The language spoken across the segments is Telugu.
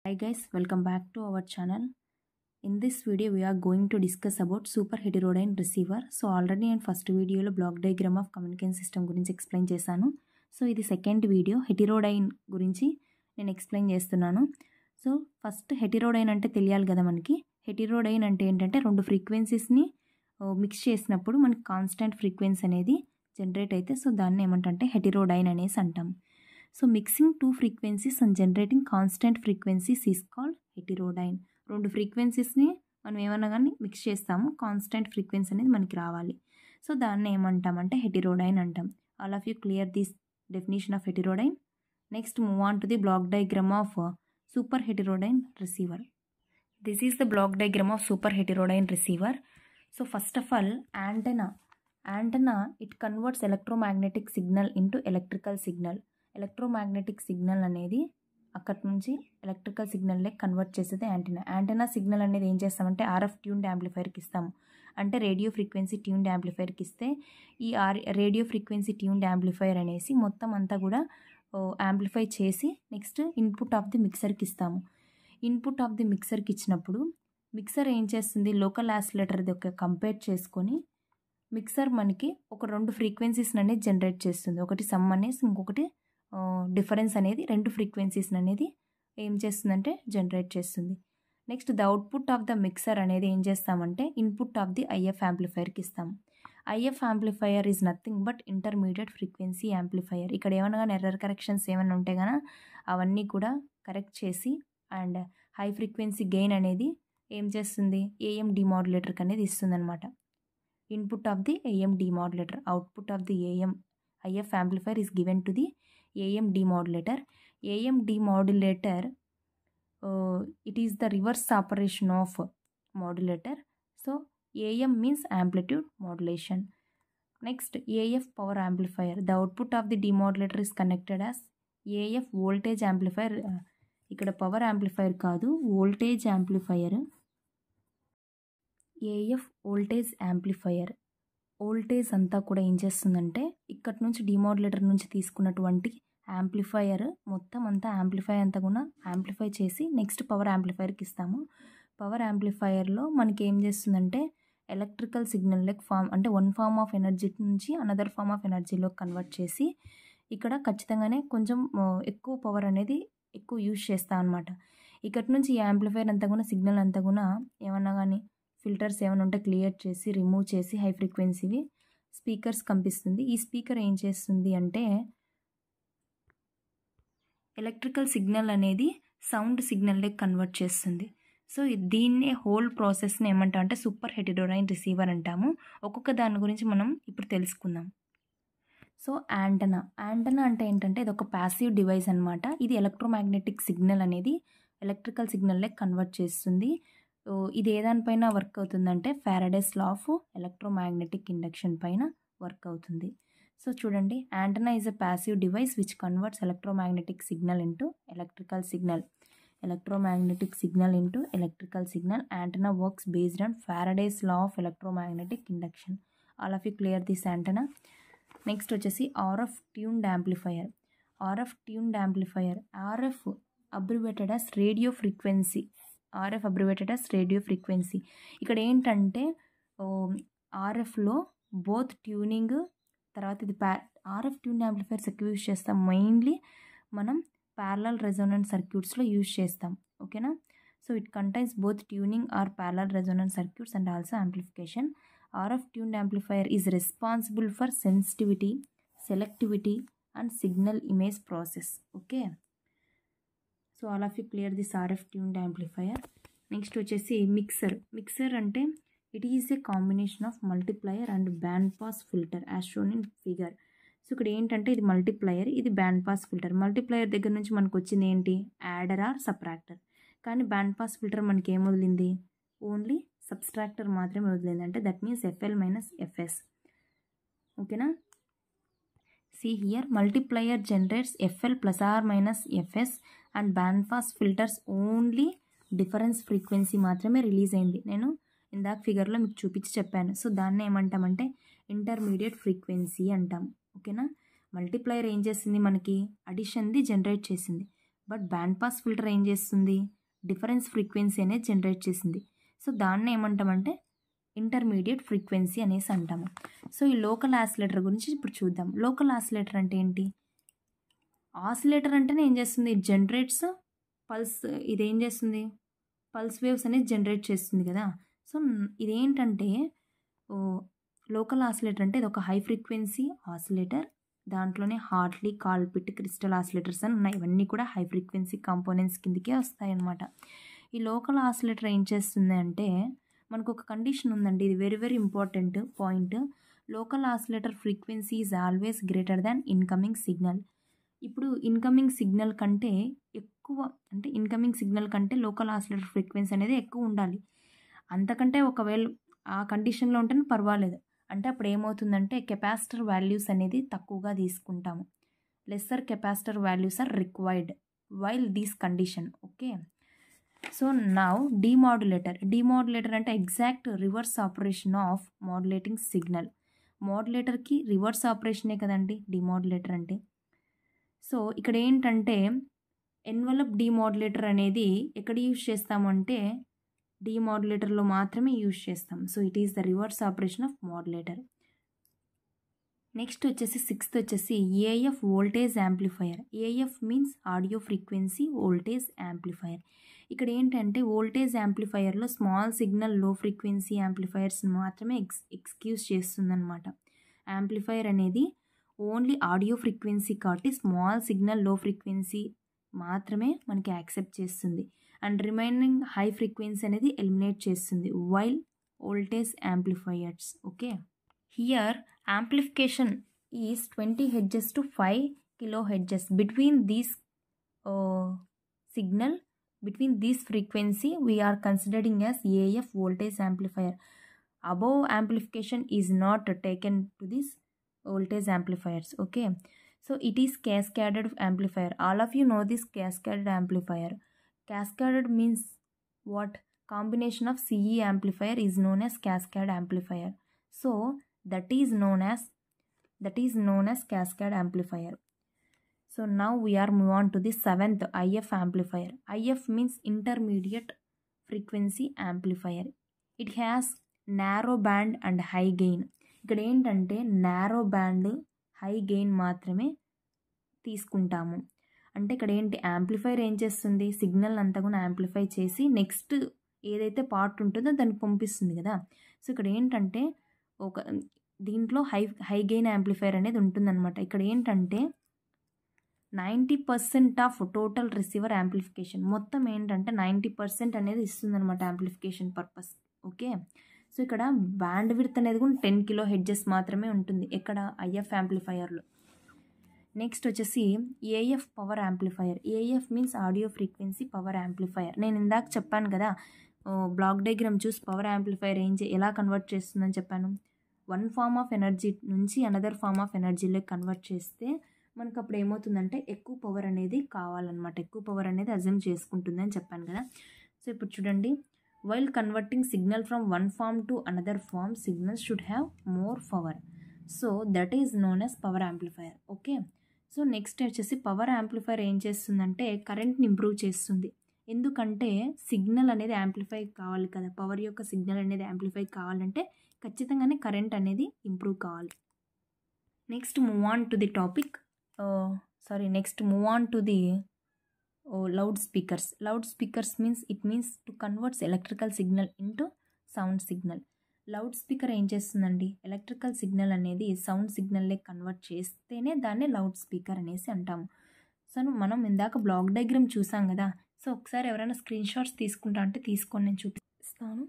Hi guys, welcome back to our channel. In this video we are going to discuss about super heterodyne receiver. So already in first video lo block diagram of communication system గురించి explain చేశాను. సో ఇది సెకండ్ వీడియో హెటెరోడైన్ గురించి నేను ఎక్స్ప్లెయిన్ చేస్తున్నాను. సో ఫస్ట్ హెటెరోడైన్ అంటే తెలియాలి కదా మనకి. హెటెరోడైన్ అంటే ఏంటంటే రెండు ఫ్రీక్వెన్సీస్ని మిక్స్ చేసినప్పుడు మనకి కాన్స్టెంట్ ఫ్రీక్వెన్సీ అనేది జనరేట్ అయితే సో దాన్ని ఏమంటే హెటెరోడైన్ అనేసి అంటాం. So mixing two frequencies and generating constant frequencies is called heterodyne. రెండు ఫ్రీక్వెన్సీస్ని మనం ఏమన్నా కానీ మిక్స్ చేస్తాము, కాన్స్టెంట్ ఫ్రీక్వెన్సీ అనేది మనకి రావాలి. సో దాన్ని ఏమంటామంటే హెటెరోడైన్ అంటాం. All of you clear this definition of heterodyne. Next move on to the block diagram of super heterodyne receiver. This is the block diagram of super heterodyne receiver. So first of all, antenna it converts electromagnetic signal into electrical signal. Electromagnetic signal అనేది అక్కడ నుంచి ఎలక్ట్రికల్ సిగ్నల్ లెక్క కన్వర్ట్ చేసేది యాంటెనా సిగ్నల్ అనేది ఏం చేస్తామంటే ఆర్ఎఫ్ ట్యూన్డ్ యాంప్లిఫైర్కి ఇస్తాము. అంటే రేడియో ఫ్రీక్వెన్సీ ట్యూన్డ్ యాంప్లిఫైర్కి ఇస్తే ఈ రేడియో ఫ్రీక్వెన్సీ ట్యూన్డ్ యాంప్లిఫైర్ అనేసి మొత్తం అంతా కూడా యాంప్లిఫై చేసి నెక్స్ట్ ఇన్పుట్ ఆఫ్ ది మిక్సర్కి ఇస్తాము. ఇన్పుట్ ఆఫ్ ది మిక్సర్కి ఇచ్చినప్పుడు మిక్సర్ ఏం చేస్తుంది, లోకల్ ఆసిలేటర్ది ఒక కంపేర్ చేసుకొని మిక్సర్ మనకి ఒక రెండు ఫ్రీక్వెన్సీస్ అనేది జనరేట్ చేస్తుంది. ఒకటి సమ్ అనేసి ఇంకొకటి డిఫరెన్స్ అనేది రెండు ఫ్రీక్వెన్సీస్ అనేది ఏం చేస్తుందంటే జనరేట్ చేస్తుంది. Next the output of the mixer అనేది ఏం చేస్తామంటే ఇన్పుట్ ఆఫ్ ది ఐఎఫ్ యాంప్లిఫైర్కి ఇస్తాము. If amplifier is nothing but intermediate frequency amplifier. ఇక్కడ ఏమైనా కానీ ఎర్రర్ కరెక్షన్స్ ఏమైనా ఉంటే కానీ అవన్నీ కూడా కరెక్ట్ చేసి అండ్ హై ఫ్రీక్వెన్సీ గెయిన్ అనేది ఏం చేస్తుంది, ఏఎం డిమాడ్యులేటర్కి అనేది ఇస్తుంది అనమాట. Input of the AM demodulator, output of the AM IF amplifier is given to the AM demodulator. AM demodulator it is the reverse operation of modulator. So AM means amplitude modulation. Next AF power amplifier. The output of the demodulator is connected as AF voltage amplifier. ఇక్కడ పవర్ యాంప్లిఫైర్ కాదు, voltage amplifier. AF voltage amplifier. Voltage అంతా కూడా ఏం చేస్తుందంటే ఇక్కడ నుంచి డిమోడ్యులేటర్ నుంచి తీసుకున్నటువంటి యాంప్లిఫైయర్ మొత్తం అంతా యాంప్లిఫై అంతా కూడా యాంప్లిఫై చేసి నెక్స్ట్ పవర్ యాంప్లిఫైర్కి ఇస్తాము. పవర్ యాంప్లిఫైయర్లో మనకి ఏం చేస్తుందంటే ఎలక్ట్రికల్ సిగ్నల్ లైక్ ఫామ్ అంటే వన్ ఫార్మ్ ఆఫ్ ఎనర్జీ నుంచి అనదర్ ఫార్మ్ ఆఫ్ ఎనర్జీలో కన్వర్ట్ చేసి ఇక్కడ ఖచ్చితంగానే కొంచెం ఎక్కువ పవర్ అనేది ఎక్కువ యూజ్ చేస్తాం అనమాట. ఇక్కడ నుంచి ఈ యాంప్లిఫైయర్ అంతా కూడా సిగ్నల్ అంతా కూడా ఏమన్నా కానీ ఫిల్టర్స్ ఏమైనా ఉంటే క్లియర్ చేసి రిమూవ్ చేసి హై ఫ్రీక్వెన్సీవి స్పీకర్స్ పంపిస్తుంది. ఈ స్పీకర్ ఏం చేస్తుంది అంటే ఎలక్ట్రికల్ సిగ్నల్ అనేది సౌండ్ సిగ్నల్ని కన్వర్ట్ చేస్తుంది. సో దీన్నే హోల్ ప్రాసెస్ని ఏమంటాం అంటే సూపర్ హెటెరోడైన్ రిసీవర్ అంటాము. ఒక్కొక్క దాని గురించి మనం ఇప్పుడు తెలుసుకుందాం. సో యాంటెనా అంటే ఏంటంటే ఇది ఒక ప్యాసివ్ డివైస్ అనమాట. ఇది ఎలక్ట్రోమాగ్నెటిక్ సిగ్నల్ అనేది ఎలక్ట్రికల్ సిగ్నల్ని కన్వర్ట్ చేస్తుంది. ఇది ఏ దానిపైన వర్క్ అవుతుందంటే Faraday's law of electromagnetic induction పైన వర్క్ అవుతుంది. సో చూడండి, antenna is a passive device which converts electromagnetic signal into electrical signal. Electromagnetic signal into electrical signal. Antenna works based on Faraday's law of electromagnetic induction. All of you clear this antenna. Next వచ్చేసి RF tuned amplifier. RF tuned amplifier, RF abbreviated as radio frequency. RF abbreviated as radio frequency. ఇక్కడ ఏంటంటే ఆర్ఎఫ్లో బోత్ ట్యూనింగ్ తర్వాత ఇది ఆర్ఎఫ్ ట్యూన్ యాంప్లిఫైర్స్ ఎక్కువ యూజ్ చేస్తాం. మెయిన్లీ మనం ప్యారలల్ రెజోనెంట్ సర్క్యూట్స్లో యూజ్ చేస్తాం. ఓకేనా. So it contains both tuning or parallel resonant circuits and also amplification. RF tune amplifier is responsible for sensitivity, selectivity and signal image process. Okay. So all of you clear this RF tuned amplifier. Next వచ్చేసి మిక్సర్ అంటే it is a combination of multiplier and band pass filter as shown in figure. So ఇక్కడ ఏంటంటే ఇది మల్టిప్లయర్, ఇది బ్యాండ్ పాస్ ఫిల్టర్. మల్టిప్లయర్ దగ్గర నుంచి మనకు వచ్చింది ఏంటి, యాడర్ ఆర్ సబ్ట్రాక్టర్. కానీ బ్యాండ్ పాస్ ఫిల్టర్ మనకి ఏం వదిలింది, ఓన్లీ సబ్స్ట్రాక్టర్ మాత్రమే వదిలింది. అంటే that means FL minus FS. ఓకేనా. See here, multiplier generates FL plus or minus FS and band pass filters only difference frequency మాత్రమే రిలీజ్ అయింది. నేను ఇందాక ఫిగర్లో మీకు చూపించి చెప్పాను. సో దాన్ని ఏమంటామంటే ఇంటర్మీడియట్ ఫ్రీక్వెన్సీ అంటాం. ఓకేనా. మల్టిప్లైయర్ ఏం చేసింది, మనకి అడిషన్ది జనరేట్ చేసింది. బట్ బ్యాండ్ పాస్ ఫిల్టర్ ఏం చేస్తుంది, డిఫరెన్స్ ఫ్రీక్వెన్సీ అనేది జనరేట్ చేసింది. సో దాన్ని ఏమంటామంటే ఇంటర్మీడియట్ ఫ్రీక్వెన్సీ అనేసి అంటాము. సో ఈ లోకల్ ఆసిలేటర్ గురించి ఇప్పుడు చూద్దాం. లోకల్ ఆసిలేటర్ అంటే ఏంటి? ఆసిలేటర్ అంటేనే ఏం చేస్తుంది, ఇట్ జనరేట్స్ పల్స్. ఇదేం చేస్తుంది, పల్స్ వేవ్స్ అనేది జనరేట్ చేస్తుంది కదా. సో ఇదేంటంటే లోకల్ ఆసిలేటర్ అంటే ఇది ఒక హై ఫ్రీక్వెన్సీ ఆసిలేటర్. దాంట్లోనే హార్ట్లీ, కాల్పిట్, క్రిస్టల్ ఆసిలేటర్స్ అని ఉన్నాయి. ఇవన్నీ కూడా హై ఫ్రీక్వెన్సీ కాంపోనెంట్స్ కిందకే వస్తాయి అన్నమాట. ఈ లోకల్ ఆసిలేటర్ ఏం చేస్తుంది అంటే మనకు ఒక కండిషన్ ఉందండి, ఇది very very important point. Local oscillator frequency is always greater than incoming signal. ఇప్పుడు ఇన్కమింగ్ సిగ్నల్ కంటే ఎక్కువ, అంటే ఇన్కమింగ్ సిగ్నల్ కంటే లోకల్ ఆసిలేటర్ ఫ్రీక్వెన్సీ అనేది ఎక్కువ ఉండాలి. అంతకంటే ఒకవేళ ఆ కండిషన్లో ఉంటేనే పర్వాలేదు. అంటే అప్పుడు ఏమవుతుందంటే కెపాసిటర్ వాల్యూస్ అనేది తక్కువగా తీసుకుంటాము. Lesser capacitor values are required while these condition. Okay, so now demodulator అంటే exact reverse operation of modulating signal. మోడ్యులేటర్కి రివర్స్ ఆపరేషనే కదండి డిమోడ్యులేటర్ అంటే. సో ఇక్కడ ఏంటంటే ఎన్వలప్ డిమోడ్యులేటర్ అనేది ఎక్కడ యూజ్ చేస్తామంటే డిమోడ్యులేటర్లో మాత్రమే యూజ్ చేస్తాం. So it is the reverse operation of modulator. Next వచ్చేసి సిక్స్త్ వచ్చేసి AF voltage amplifier. AF means audio frequency voltage amplifier. ఇక్కడ ఏంటంటే వోల్టేజ్ యాంప్లిఫైయర్లో small signal low frequency amplifiers మాత్రమే ఎక్స్క్యూజ్ చేస్తుందన్నమాట. యాంప్లిఫైయర్ అనేది ఓన్లీ ఆడియో ఫ్రీక్వెన్సీ కాబట్టి స్మాల్ సిగ్నల్ లో ఫ్రీక్వెన్సీ మాత్రమే మనకి యాక్సెప్ట్ చేస్తుంది. అండ్ రిమైనింగ్ హై ఫ్రీక్వెన్సీ అనేది ఎలిమినేట్ చేస్తుంది while voltage amplifiers. Okay, here amplification is 20 Hz to 5 kHz. Between these signal, between this frequency we are considering as AF voltage amplifier. Above amplification is not taken to this voltage amplifiers. Okay, so it is cascaded amplifier. All of you know this cascaded amplifier. Cascaded means what? Combination of CE amplifier is known as cascade amplifier. So that is known as cascade amplifier. So now we are move on to the seventh, IF amplifier. IF means intermediate frequency amplifier. It has narrow band and high gain. ఇక్కడ ఏంటంటే narrow band high gain మాత్రమే తీసుకుంటాము. అంటే ఇక్కడ ఏంటి, యాంప్లిఫైర్ ఏం చేస్తుంది, సిగ్నల్ అంతా కూడా యాంప్లిఫై చేసి నెక్స్ట్ ఏదైతే పార్ట్ ఉంటుందో దాన్ని పంపిస్తుంది కదా. సో ఇక్కడ ఏంటంటే ఒక దీంట్లో హై గెయిన్ యాంప్లిఫైర్ అనేది ఉంటుందన్నమాట. ఇక్కడ ఏంటంటే 90% ఆఫ్ టోటల్ రిసీవర్ యాంప్లిఫికేషన్, మొత్తం ఏంటంటే 90% అనేది ఇస్తుందన్నమాట యాంప్లిఫికేషన్ పర్పస్. ఓకే, సో ఇక్కడ బ్యాండ్ విడ్త్ అనేది కూడా 10 kHz మాత్రమే ఉంటుంది ఇక్కడ ఐఎఫ్ యాంప్లిఫైయర్లో. నెక్స్ట్ వచ్చేసి AF power amplifier. AF means audio frequency power amplifier. నేను ఇందాక చెప్పాను కదా, బ్లాక్ డయాగ్రామ్ చూసి పవర్ యాంప్లిఫైయర్ ఎలా కన్వర్ట్ చేస్తుందని చెప్పాను. వన్ ఫార్మ్ ఆఫ్ ఎనర్జీ నుంచి అనదర్ ఫార్మ్ ఆఫ్ ఎనర్జీలోకి కన్వర్ట్ చేస్తే మనకు అప్పుడు ఏమవుతుందంటే ఎక్కువ పవర్ అనేది కావాలన్నమాట, ఎక్కువ పవర్ అనేది అజ్యూమ్ చేసుకుంటుంది అని చెప్పాను కదా. సో ఇప్పుడు చూడండి, while converting signal from one form to another form signal should have more power. So that is known as power amplifier. Okay, so next వచ్చేసి పవర్ యాంప్లిఫైయర్ ఏం చేస్తుందంటే కరెంట్ని ఇంప్రూవ్ చేస్తుంది. ఎందుకంటే సిగ్నల్ అనేది యాంప్లిఫై కావాలి కదా, పవర్ యొక్క సిగ్నల్ అనేది యాంప్లిఫై కావాలంటే ఖచ్చితంగానే కరెంట్ అనేది ఇంప్రూవ్ కావాలి. Next move on to the loud speakers. Loud speakers means to converts electrical signal into sound signal. Loud speaker ఏం చేస్తుందండి, ఎలక్ట్రికల్ సిగ్నల్ అనేది సౌండ్ సిగ్నల్లే కన్వర్ట్ చేస్తేనే దాన్ని లౌడ్ స్పీకర్ అనేసి అంటాము. సో మనం ఇందాక బ్లాక్ డయాగ్రామ్ చూసాం కదా, సో ఒకసారి ఎవరైనా స్క్రీన్ షాట్స్ తీసుకుంటా అంటే తీసుకొని నేను చూపిస్తాను.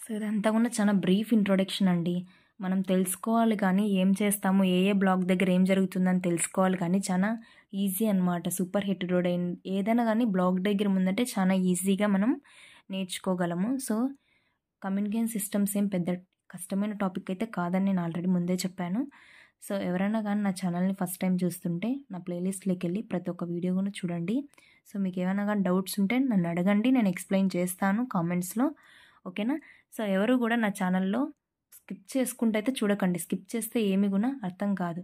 సో ఇదంతా కూడా చాలా బ్రీఫ్ ఇంట్రొడక్షన్ అండి. మనం తెలుసుకోవాలి కానీ ఏం చేస్తాము, ఏ బ్లాక్ దగ్గర ఏం జరుగుతుందని తెలుసుకోవాలి కానీ చాలా ఈజీ అనమాట. సూపర్ హెటెరోడైన్ ఏదైనా కానీ బ్లాక్ డయాగ్రామ్ ఉందంటే చాలా ఈజీగా మనం నేర్చుకోగలము. సో కమ్యూనికేషన్ సిస్టమ్స్ ఏం పెద్ద కష్టమైన టాపిక్ అయితే కాదని నేను ఆల్రెడీ ముందే చెప్పాను. సో ఎవరైనా కానీ నా ఛానల్ని ఫస్ట్ టైం చూస్తుంటే నా ప్లేలిస్ట్లోకి వెళ్ళి ప్రతి ఒక్క వీడియో కూడా చూడండి. సో మీకు ఏమైనా కానీ డౌట్స్ ఉంటే నన్ను అడగండి, నేను ఎక్స్ప్లెయిన్ చేస్తాను కామెంట్స్లో. ఓకేనా. సో ఎవరు కూడా నా ఛానల్లో స్కిప్ చేసుకుంటూ అయితే చూడకండి. స్కిప్ చేస్తే ఏమి కూడా అర్థం కాదు.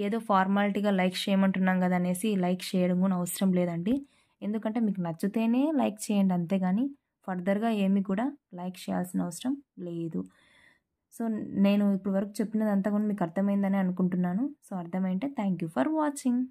ఏదో ఫార్మాలిటీగా లైక్ చేయమంటున్నాం కదా అనేసి లైక్ చేయడం కూడా అవసరం లేదండి. ఎందుకంటే మీకు నచ్చితేనే లైక్ చేయండి, అంతేగాని ఫర్దర్గా ఏమి కూడా లైక్ చేయాల్సిన అవసరం లేదు. సో నేను ఇప్పుడు వరకు చెప్పినదంతా కూడా మీకు అర్థమైందని అనుకుంటున్నాను. సో అర్థమైంటే థ్యాంక్ యూ ఫర్ వాచింగ్.